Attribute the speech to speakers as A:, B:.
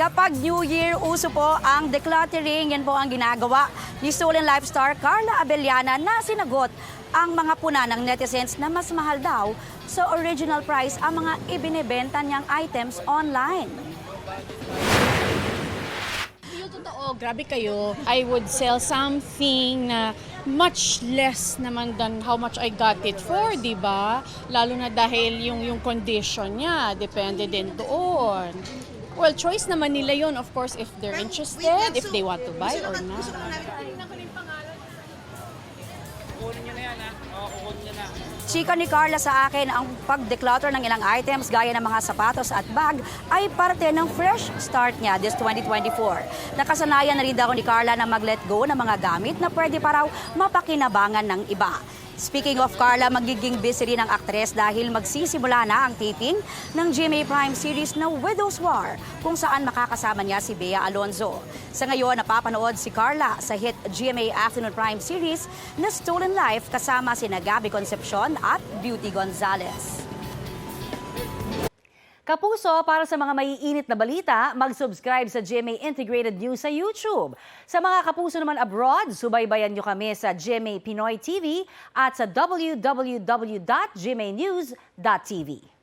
A: Kapag New Year, uso po ang decluttering. Yan po ang ginagawa ni Stolen Life star Carla Abellana na sinagot ang mga puna ng netizens na mas mahal daw sa original price ang mga ibinebenta niyang items online.
B: Yung totoo, grabe kayo. I would sell something na much less naman than how much I got it for, di ba? Lalo na dahil yung condition niya, depende din doon. Well, choice naman nila yun, of course, if they're interested, if they want to buy or not.
A: Chika ni Carla sa akin, ang pag-declutter ng ilang items gaya ng mga sapatos at bag ay parte ng fresh start niya this 2024. Nakasanayan na rin daw ni Carla na mag-let go ng mga gamit na pwede pa raw mapakinabangan ng iba. Speaking of Carla, magiging busy rin ang aktres dahil magsisimula na ang taping ng GMA Prime series na Widow's War, kung saan makakasama niya si Bea Alonzo. Sa ngayon, napapanood si Carla sa hit GMA Afternoon Prime series na Stolen Life kasama sina Gabby Concepcion at Beauty Gonzalez. Kapuso, para sa mga maiinit na balita, mag-subscribe sa GMA Integrated News sa YouTube. Sa mga kapuso naman abroad, subaybayan nyo kami sa GMA Pinoy TV at sa www.gmanews.tv.